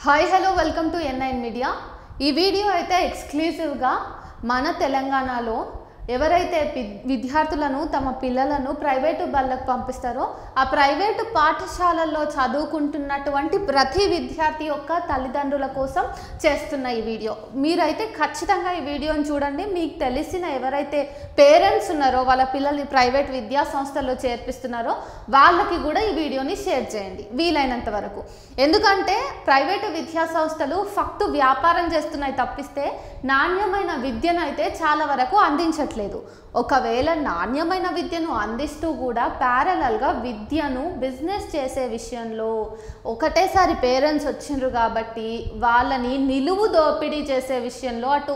Hi hello welcome to N9 media. ఈ video అయితే ఎక్స్క్లూజివ్గా మన తెలంగాణలో ఎవరైతే విద్యార్థులను తమ పిల్లలను ప్రైవేటు బళ్ళకు పంపిస్తారో ఆ ప్రైవేటు పాఠశాలల్లో చదువుకుంటున్నటువంటి ప్రతి విద్యార్థి యొక్క తల్లిదండ్రుల కోసం చేస్తున్న ఈ వీడియో మీరైతే ఖచ్చితంగా ఈ వీడియోని చూడండి। మీకు తెలిసిన ఎవరైతే పేరెంట్స్ ఉన్నారో వాళ్ళ పిల్లల్ని ప్రైవేట్ విద్యా సంస్థల్లో చేర్పిస్తున్నారో వాళ్ళకి కూడా ఈ వీడియోని షేర్ చేయండి వీలైనంత వరకు। ఎందుకంటే ప్రైవేటు విద్యా సంస్థలు ఫక్తు వ్యాపారం చేస్తున్నాయి తప్పిస్తే నాణ్యమైన విద్యను అయితే చాలా వరకు అందించట్లేదు। ఒకవేళ నాణ్యమైన విద్యను అందిస్తూ కూడా ప్యారలల్గా విద్యను బిజినెస్ చేసే విషయంలో ఒకటేసారి పేరెంట్స్ వచ్చిండ్రు కాబట్టి వాళ్ళని నిలువు దోపిడీ చేసే విషయంలో అటు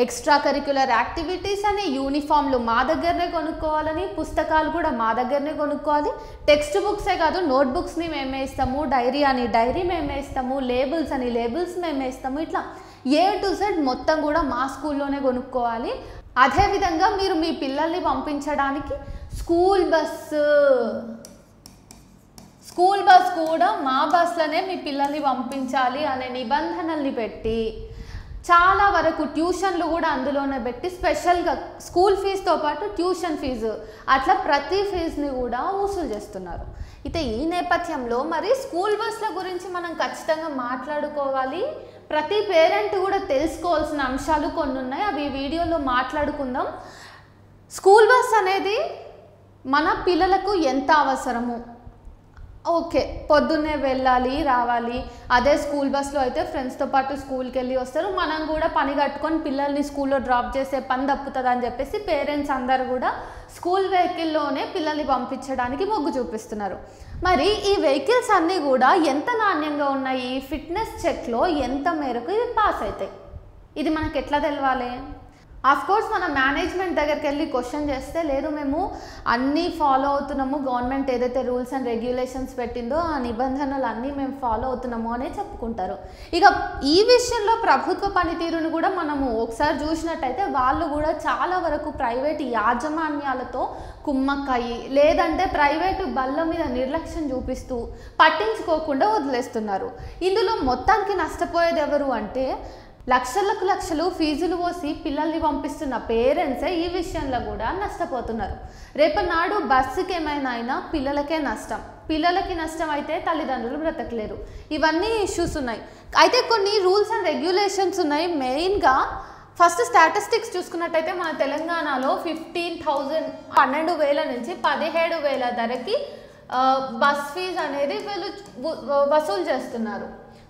ఎక్స్ట్రా కరిక్యులర్ యాక్టివిటీస్ అని యూనిఫామ్లు మా దగ్గరనే కొనుక్కోవాలని, పుస్తకాలు కూడా మా దగ్గరనే కొనుక్కోవాలి, టెక్స్ట్ బుక్సే కాదు నోట్బుక్స్ని మేమే ఇస్తాము, డైరీ అని డైరీ మేమే ఇస్తాము, లేబుల్స్ అని లేబుల్స్ మేమే ఇస్తాము, ఇట్లా A to Z మొత్తం కూడా మా స్కూల్లోనే కొనుక్కోవాలి। అదేవిధంగా మీరు మీ పిల్లల్ని పంపించడానికి స్కూల్ బస్ కూడా మా బస్లోనే మీ పిల్లల్ని పంపించాలి అనే నిబంధనల్ని పెట్టి చాలా వరకు ట్యూషన్లు కూడా అందులోనే పెట్టి స్పెషల్గా స్కూల్ ఫీజుతో పాటు ట్యూషన్ ఫీజు అట్లా ప్రతి ఫీజుని కూడా వసూలు చేస్తున్నారు। అయితే ఈ నేపథ్యంలో మరి స్కూల్ బస్ల గురించి మనం ఖచ్చితంగా మాట్లాడుకోవాలి। ప్రతి పేరెంట్ కూడా తెలుసుకోవాల్సిన అంశాలు కొన్ని ఉన్నాయి, అవి ఈ వీడియోలో మాట్లాడుకుందాం। స్కూల్ బస్ అనేది మన పిల్లలకు ఎంత అవసరము, ఓకే పొద్దున్నే వెళ్ళాలి రావాలి, అదే స్కూల్ బస్లో అయితే ఫ్రెండ్స్తో పాటు స్కూల్కి వెళ్ళి వస్తారు, మనం కూడా పని కట్టుకొని పిల్లల్ని స్కూల్లో డ్రాప్ చేసే పని తప్పుతుంది అని చెప్పేసి పేరెంట్స్ అందరు కూడా స్కూల్ వెహికల్లోనే పిల్లల్ని పంపించడానికి మొగ్గు చూపిస్తున్నారు। మరి ఈ వెహికల్స్ అన్నీ కూడా ఎంత నాణ్యంగా ఉన్నాయి, ఫిట్నెస్ చెక్లో ఎంత మేరకు ఇవి పాస్ అవుతాయి, ఇది మనకు ఎట్లా తెలవాలి? కోర్స్ మన మేనేజ్మెంట్ దగ్గరికి వెళ్ళి క్వశ్చన్ చేస్తే లేదు మేము అన్నీ ఫాలో అవుతున్నాము, గవర్నమెంట్ ఏదైతే రూల్స్ అండ్ రెగ్యులేషన్స్ పెట్టిందో ఆ నిబంధనలు అన్నీ మేము ఫాలో అవుతున్నాము అనే చెప్పుకుంటారు। ఇక ఈ విషయంలో ప్రభుత్వ పనితీరును కూడా మనము ఒకసారి చూసినట్టయితే వాళ్ళు కూడా చాలా వరకు ప్రైవేటు యాజమాన్యాలతో కుమ్మక్కయి లేదంటే ప్రైవేటు బళ్ళ మీద నిర్లక్ష్యం చూపిస్తూ పట్టించుకోకుండా వదిలేస్తున్నారు। ఇందులో మొత్తానికి నష్టపోయేది ఎవరు అంటే లక్షలు ఫీజులు పోసి పిల్లల్ని పంపిస్తున్న పేరెంట్సే ఈ విషయంలో కూడా నష్టపోతున్నారు। రేపనాడు బస్సుకి ఏమైనా అయినా పిల్లలకే నష్టం, పిల్లలకి నష్టం అయితే తల్లిదండ్రులు బ్రతకలేరు, ఇవన్నీ ఇష్యూస్ ఉన్నాయి। అయితే కొన్ని రూల్స్ అండ్ రెగ్యులేషన్స్ ఉన్నాయి। మెయిన్గా ఫస్ట్ స్టాటిస్టిక్స్ చూసుకున్నట్టయితే మన తెలంగాణలో 15,000 12,000 నుంచి 17,000 ధరకి బస్ ఫీజు అనేది వీళ్ళు వసూలు చేస్తున్నారు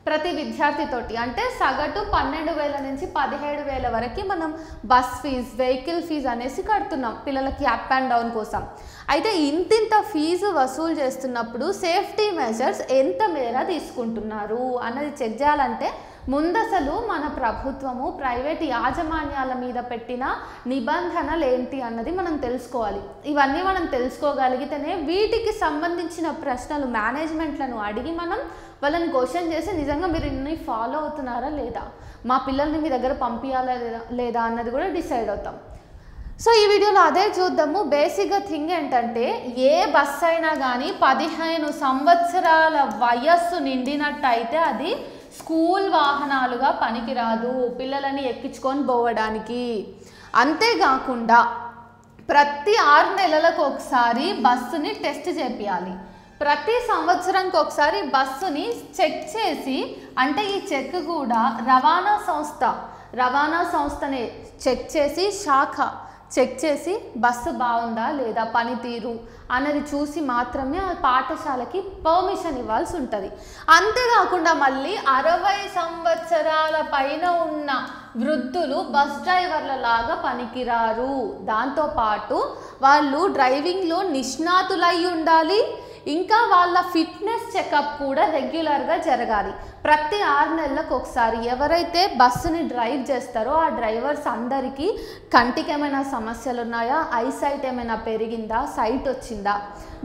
ప్రతి విద్యార్థితోటి। అంటే సగటు 12,000 నుంచి 17,000 వరకు మనం బస్ ఫీజు వెహికల్ ఫీజు అనేసి కడుతున్నాం పిల్లలకి అప్ అండ్ డౌన్ కోసం। అయితే ఇంతింత ఫీజు వసూలు చేస్తున్నప్పుడు సేఫ్టీ మెజర్స్ ఎంత మేర తీసుకుంటున్నారు అన్నది చెక్ చేయాలంటే ముందసలు మన ప్రభుత్వము ప్రైవేట్ యాజమాన్యాల మీద పెట్టిన నిబంధనలు ఏంటి అన్నది మనం తెలుసుకోవాలి। ఇవన్నీ మనం తెలుసుకోగలిగితేనే వీటికి సంబంధించిన ప్రశ్నలు మేనేజ్మెంట్లను అడిగి మనం వాళ్ళని క్వశ్చన్ చేసి నిజంగా మీరు ఇన్ని ఫాలో అవుతున్నారా లేదా, మా పిల్లల్ని మీ దగ్గర పంపించాలా లేదా అన్నది కూడా డిసైడ్ అవుతాం। సో ఈ వీడియోలో అదే చూద్దాము। బేసిక్గా థింగ్ ఏంటంటే ఏ బస్ అయినా కానీ 15 సంవత్సరాల వయస్సు నిండినట్టయితే అది స్కూల్ వాహనాలుగా పనికిరాదు పిల్లలని ఎక్కించుకొని పోవడానికి। అంతేకాకుండా ప్రతి 6 నెలలకు ఒకసారి బస్సుని టెస్ట్ చేపియాలి, ప్రతి సంవత్సరంకి ఒకసారి బస్సుని చెక్ చేసి, అంటే ఈ చెక్ కూడా రవాణా సంస్థనే చెక్ చేసి శాఖ చెక్ చేసి బస్సు బాగుందా లేదా పనితీరు అన్నది చూసి మాత్రమే ఆ పాఠశాలకి పర్మిషన్ ఇవ్వాల్సి ఉంటుంది। అంతేకాకుండా మళ్ళీ 60 సంవత్సరాల పైన ఉన్న వృద్ధులు బస్ డ్రైవర్ల లాగా పనికిరారు, దాంతోపాటు వాళ్ళు డ్రైవింగ్లో నిష్ణాతులై ఉండాలి, ఇంకా వాళ్ళ ఫిట్నెస్ చెకప్ కూడా రెగ్యులర్గా జరగాలి। ప్రతి 6 నెలలకు ఒకసారి ఎవరైతే బస్సుని డ్రైవ్ చేస్తారో ఆ డ్రైవర్స్ అందరికీ కంటికి ఏమైనా సమస్యలు ఉన్నాయా, ఐసైట్ ఏమైనా పెరిగిందా, సైట్ వచ్చిందా,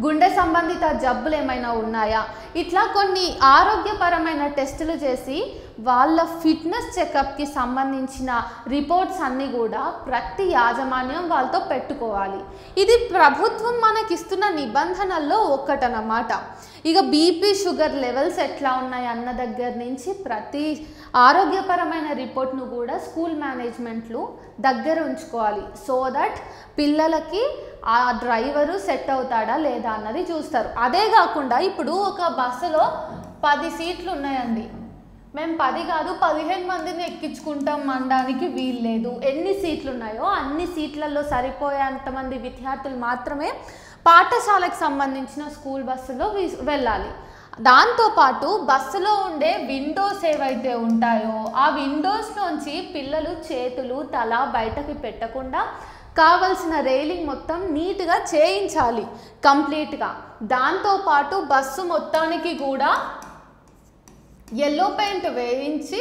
గుండె సంబంధిత జబ్బులు ఏమైనా ఉన్నాయా, ఇట్లా కొన్ని ఆరోగ్యపరమైన టెస్టులు చేసి వాళ్ళ ఫిట్నెస్ చెకప్కి సంబంధించిన రిపోర్ట్స్ అన్నీ కూడా ప్రతి యాజమాన్యం వాళ్ళతో పెట్టుకోవాలి. ఇది ప్రభుత్వం మనకిస్తున్న నిబంధనల్లో ఒక్కటన్నమాట. ఇక బీపీ షుగర్ లెవెల్స్ ఎట్లా ఉన్నాయి అన్న దగ్గర నుంచి ప్రతి ఆరోగ్యపరమైన రిపోర్ట్ను కూడా స్కూల్ మేనేజ్మెంట్లు దగ్గర ఉంచుకోవాలి. సో దట్ పిల్లలకి ఆ డ్రైవరు సెట్ అవుతాడా లేదా అన్నది చూస్తారు. అదే కాకుండా ఇప్పుడు ఒక బస్సులో 10 సీట్లు ఉన్నాయండి, మేము 10 కాదు 15 మందిని ఎక్కించుకుంటాం అనడానికి వీలు లేదు. ఎన్ని సీట్లు ఉన్నాయో అన్ని సీట్లలో సరిపోయేంతమంది విద్యార్థులు మాత్రమే పాఠశాలకు సంబంధించిన స్కూల్ బస్సులో వెళ్ళాలి. దాంతోపాటు బస్సులో ఉండే విండోస్ ఏవైతే ఉంటాయో ఆ విండోస్లోంచి పిల్లలు చేతులు తల బయటకి పెట్టకుండా కావలసిన రైలింగ్ మొత్తం నీట్గా చేయించాలి కంప్లీట్గా. దాంతోపాటు బస్సు మొత్తానికి కూడా ఎల్లో పెయింట్ వేయించి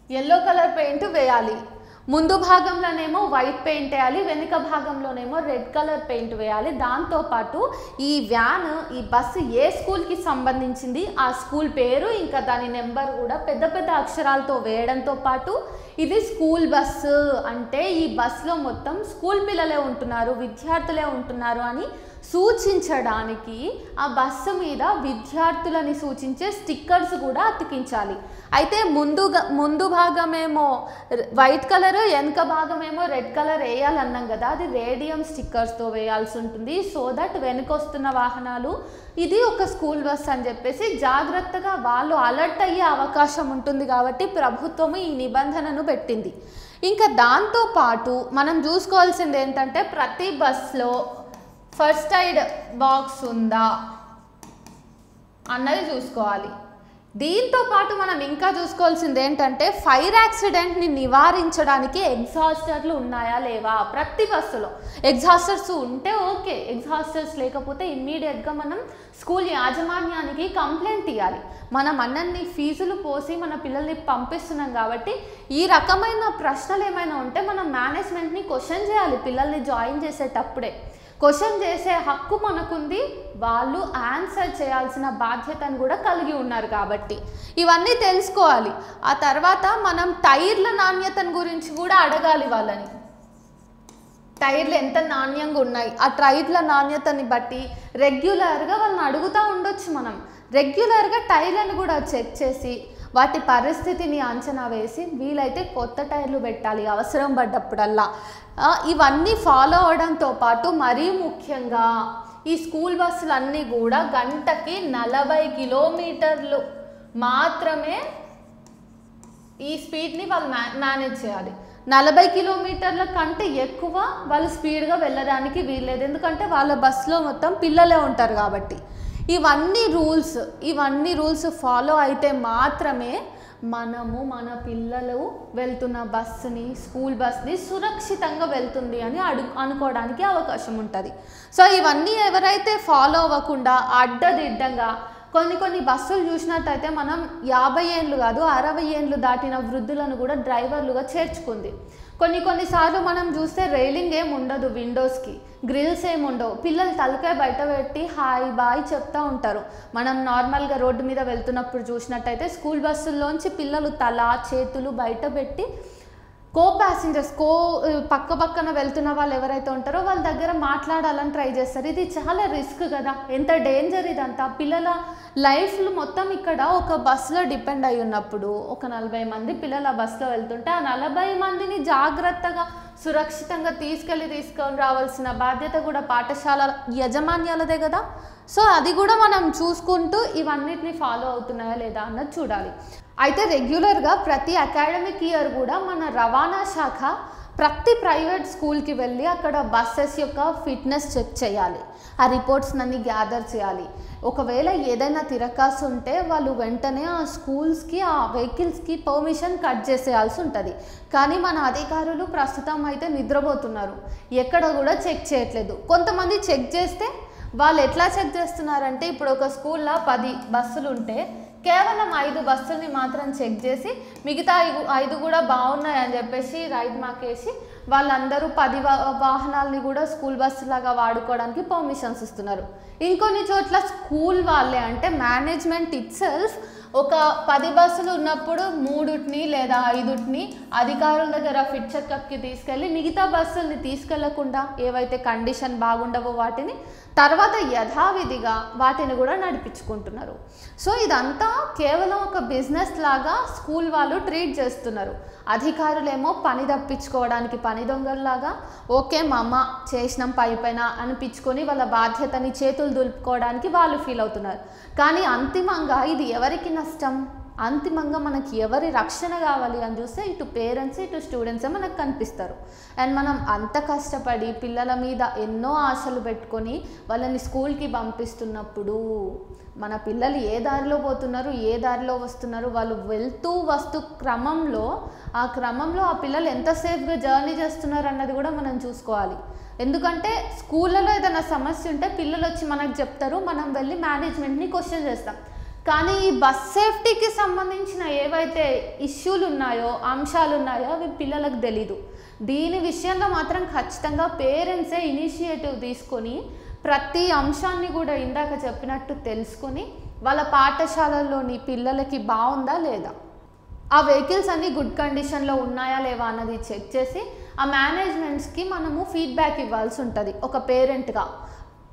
ఎల్లో కలర్ పెయింట్ వేయాలి. ముందు భాగంలోనేమో వైట్ పెయింట్ వేయాలి, వెనుక భాగంలోనేమో రెడ్ కలర్ పెయింట్ వేయాలి. దాంతోపాటు ఈ వ్యాన్ ఈ బస్సు ఏ స్కూల్కి సంబంధించింది ఆ స్కూల్ పేరు ఇంకా దాని నెంబర్ కూడా పెద్ద పెద్ద అక్షరాలతో వేయడంతో పాటు ఇది స్కూల్ బస్సు అంటే ఈ బస్సులో మొత్తం స్కూల్ పిల్లలే ఉంటున్నారు, విద్యార్థులే ఉంటున్నారు అని సూచించడానికి ఆ బస్సు మీద విద్యార్థులని సూచించే స్టిక్కర్స్ కూడా అతికించాలి. అయితే ముందు భాగమేమో వైట్ కలర్, వెనక భాగమేమో రెడ్ కలర్ వేయాలన్నాం కదా, అది రేడియం స్టిక్కర్స్తో వేయాల్సి ఉంటుంది. సో దట్ వెనుకొస్తున్న వాహనాలు ఇది ఒక స్కూల్ బస్ అని చెప్పేసి జాగ్రత్తగా వాళ్ళు అలర్ట్ అయ్యే అవకాశం ఉంటుంది. కాబట్టి ప్రభుత్వం ఈ నిబంధనను పెట్టింది. ఇంకా దాంతోపాటు మనం చూసుకోవాల్సింది ఏంటంటే ప్రతి బస్లో ఫస్ట్ ఎయిడ్ బాక్స్ ఉందా అన్నది చూసుకోవాలి. దీంతో పాటు మనం ఇంకా చూసుకోవాల్సింది ఏంటంటే ఫైర్ యాక్సిడెంట్ని నివారించడానికి ఎగ్జాస్టర్లు ఉన్నాయా లేవా. ప్రతి బస్సులో ఎగ్జాస్టర్స్ ఉంటే ఓకే, ఎగ్జాస్టర్స్ లేకపోతే ఇమ్మీడియట్గా మనం స్కూల్ యాజమాన్యానికి కంప్లైంట్ ఇవ్వాలి. మనం అన్నీ ఫీజులు పోసి మన పిల్లల్ని పంపిస్తున్నాం కాబట్టి ఈ రకమైన ప్రశ్నలు ఏమైనా ఉంటే మనం మేనేజ్మెంట్ని క్వశ్చన్ చేయాలి. పిల్లల్ని జాయిన్ చేసేటప్పుడే క్వశ్చన్ చేసే హక్కు మనకుంది, వాళ్ళు ఆన్సర్ చేయాల్సిన బాధ్యతను కూడా కలిగి ఉన్నారు. కాబట్టి ఇవన్నీ తెలుసుకోవాలి. ఆ తర్వాత మనం టైర్ల నాణ్యతను గురించి కూడా అడగాలి వాళ్ళని. టైర్లు ఎంత నాణ్యంగా ఉన్నాయి ఆ టైర్ల నాణ్యతని బట్టి రెగ్యులర్గా వాళ్ళని అడుగుతూ ఉండొచ్చు. మనం రెగ్యులర్గా టైర్లను కూడా చెక్ చేసి వాటి పరిస్థితిని అంచనా వేసి వీలైతే కొత్త టైర్లు పెట్టాలి అవసరం పడ్డప్పుడల్లా. ఇవన్నీ ఫాలో అవడంతో పాటు మరీ ముఖ్యంగా ఈ స్కూల్ బస్సులన్నీ కూడా గంటకి 40 కిలోమీటర్లు మాత్రమే ఈ స్పీడ్ని వాళ్ళు మేనేజ్ చేయాలి. 40 కిలోమీటర్ల కంటే ఎక్కువ వాళ్ళు స్పీడ్గా వెళ్ళడానికి వీల్లేదు, ఎందుకంటే వాళ్ళ బస్సులో మొత్తం పిల్లలే ఉంటారు కాబట్టి. ఇవన్నీ రూల్స్ ఫాలో అయితే మాత్రమే మనము మన పిల్లలు వెళ్తున్న బస్సుని స్కూల్ బస్ని సురక్షితంగా వెళ్తుంది అని అనుకోవడానికి అవకాశం ఉంటుంది. సో ఇవన్నీ ఎవరైతే ఫాలో అవ్వకుండా అడ్డదిడ్డంగా కొన్ని బస్సులు చూసినట్టయితే మనం 50 ఏళ్ళు కాదు 60 ఏళ్ళు దాటిన వృద్ధులను కూడా డ్రైవర్లుగా చేర్చుకుంది. కొన్నిసార్లు మనం చూస్తే రైలింగ్ ఏమి ఉండదు, విండోస్కి గ్రిల్స్ ఏమి ఉండవు, పిల్లలు తలకాయ బయట పెట్టి హాయ్ బాయ్ చెప్తూ ఉంటారు. మనం నార్మల్గా రోడ్డు మీద వెళ్తున్నప్పుడు చూసినట్టయితే స్కూల్ బస్సుల్లోంచి పిల్లలు తల చేతులు బయట పెట్టి ప్యాసింజర్స్ పక్కన వెళ్తున్న వాళ్ళు ఎవరైతే ఉంటారో వాళ్ళ దగ్గర మాట్లాడాలని ట్రై చేస్తారు. ఇది చాలా రిస్క్ కదా, ఎంత డేంజర్ ఇదంతా. పిల్లల లైఫ్లు మొత్తం ఇక్కడ ఒక బస్సులో డిపెండ్ అయి ఉన్నప్పుడు ఒక 40 మంది పిల్లలు ఆ బస్సులో వెళ్తుంటే ఆ 40 మందిని జాగ్రత్తగా సురక్షితంగా తీసుకొని రావాల్సిన బాధ్యత కూడా పాఠశాల యజమాన్యాలదే కదా. సో అది కూడా మనం చూసుకుంటూ ఇవన్నిటిని ఫాలో అవుతున్నాయా లేదా అన్నది చూడాలి. అయితే రెగ్యులర్గా ప్రతి అకాడమిక్ ఇయర్ కూడా మన రవాణా శాఖ ప్రతి ప్రైవేట్ స్కూల్కి వెళ్ళి అక్కడ బస్సెస్ యొక్క ఫిట్నెస్ చెక్ చేయాలి, ఆ రిపోర్ట్స్ని గ్యాదర్ చేయాలి. ఒకవేళ ఏదైనా తిరకాసు ఉంటే వాళ్ళు వెంటనే ఆ స్కూల్స్కి ఆ వెహికల్స్కి పర్మిషన్ కట్ చేసేయాల్సి ఉంటుంది. కానీ మన అధికారులు ప్రస్తుతం అయితే నిద్రపోతున్నారు, ఎక్కడ కూడా చెక్ చేయట్లేదు. కొంతమంది చెక్ చేస్తే వాళ్ళు ఎట్లా చెక్ చేస్తున్నారంటే ఇప్పుడు ఒక స్కూల్లో 10 బస్సులు ఉంటే కేవలం 5 బస్సుల్ని మాత్రం చెక్ చేసి మిగతా 5 కూడా బాగున్నాయని చెప్పేసి రైట్ మార్క్ వేసి వాళ్ళందరూ 10 వాహనాలని కూడా స్కూల్ బస్సు లాగా వాడుకోవడానికి పర్మిషన్స్ ఇస్తున్నారు. ఇంకొన్ని చోట్ల స్కూల్ వాళ్ళే అంటే మేనేజ్మెంట్ ఇట్సెల్ఫ్ ఒక 10 బస్సులు ఉన్నప్పుడు 3ని లేదా 5ని అధికారుల దగ్గర ఫిట్ చెకప్కి తీసుకెళ్ళి మిగతా బస్సుల్ని తీసుకెళ్లకుండా ఏవైతే కండిషన్ బాగుండవో వాటిని తర్వాత యథావిధిగా వాటిని కూడా నడిపించుకుంటున్నారు. సో ఇదంతా కేవలం ఒక బిజినెస్ లాగా స్కూల్ వాళ్ళు ట్రీట్ చేస్తున్నారు. అధికారులేమో పని తప్పించుకోవడానికి పని దొంగల్లాగా ఓకే మా అమ్మ చేసినాం పైపైన అనిపించుకొని వాళ్ళ బాధ్యతని చేతులు దులుపుకోవడానికి వాళ్ళు ఫీల్ అవుతున్నారు. కానీ అంతిమంగా ఇది ఎవరికి నష్టం? అంతిమంగా మనకి ఎవరి రక్షణ కావాలి అని చూస్తే ఇటు పేరెంట్స్ ఇటు స్టూడెంట్సే మనకు కనిపిస్తారు. అండ్ మనం అంత కష్టపడి పిల్లల మీద ఎన్నో ఆశలు పెట్టుకొని వాళ్ళని స్కూల్కి పంపిస్తున్నప్పుడు మన పిల్లలు ఏ దారిలో పోతున్నారు, ఏ దారిలో వస్తున్నారు, వాళ్ళు వెళ్తూ వస్తూ క్రమంలో ఆ పిల్లలు ఎంత సేఫ్గా జర్నీ చేస్తున్నారు అన్నది కూడా మనం చూసుకోవాలి. ఎందుకంటే స్కూళ్ళలో ఏదైనా సమస్య ఉంటే పిల్లలు వచ్చి మనకు చెప్తారు, మనం వెళ్ళి మేనేజ్మెంట్ని క్వశ్చన్ చేస్తాం. కానీ ఈ బస్ సేఫ్టీకి సంబంధించిన ఏవైతే ఇష్యూలు ఉన్నాయో అంశాలు ఉన్నాయో అవి పిల్లలకు తెలీదు. దీని విషయంలో మాత్రం ఖచ్చితంగా పేరెంట్సే ఇనిషియేటివ్ తీసుకొని ప్రతి అంశాన్ని కూడా ఇందాక చెప్పినట్టు తెలుసుకొని వాళ్ళ పాఠశాలల్లోని పిల్లలకి బాగుందా లేదా, ఆ వెహికల్స్ అన్నీ గుడ్ కండిషన్లో ఉన్నాయా లేవా అన్నది చెక్ చేసి ఆ మేనేజ్మెంట్స్కి మనము ఫీడ్బ్యాక్ ఇవ్వాల్సి ఉంటుంది. ఒక పేరెంట్గా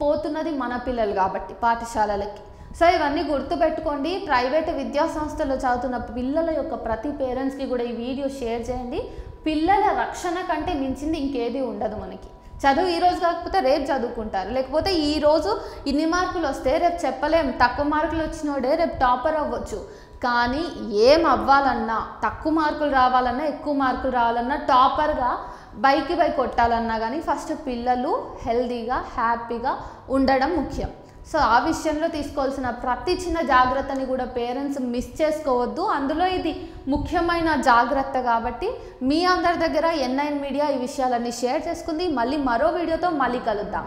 పోతున్నది మన పిల్లలు కాబట్టి పాఠశాలలకి. సో ఇవన్నీ గుర్తుపెట్టుకోండి. ప్రైవేట్ విద్యా సంస్థలో చదువుతున్న పిల్లల యొక్క ప్రతి పేరెంట్స్కి కూడా ఈ వీడియో షేర్ చేయండి. పిల్లల రక్షణ కంటే మించింది ఇంకేది ఉండదు మనకి. చదువు ఈరోజు కాకపోతే రేపు చదువుకుంటారు, లేకపోతే ఈరోజు ఇన్ని మార్కులు వస్తే రేపు చెప్పలేం, తక్కువ మార్కులు వచ్చినోడే రేపు టాపర్ అవ్వచ్చు. కానీ ఏం అవ్వాలన్నా, తక్కువ మార్కులు రావాలన్నా ఎక్కువ మార్కులు రావాలన్నా టాపర్గా బైక్ కొట్టాలన్నా కానీ ఫస్ట్ పిల్లలు హెల్తీగా హ్యాపీగా ఉండడం ముఖ్యం. సో ఆ విషయంలో తీసుకోవాల్సిన ప్రతి చిన్న జాగ్రత్తని కూడా పేరెంట్స్ మిస్ చేసుకోవద్దు. అందులో ఇది ముఖ్యమైన జాగ్రత్త కాబట్టి మీ అందరి దగ్గర N9 మీడియా ఈ విషయాలన్నీ షేర్ చేసుకుంది. మళ్ళీ మరో వీడియోతో మళ్ళీ కలుద్దాం.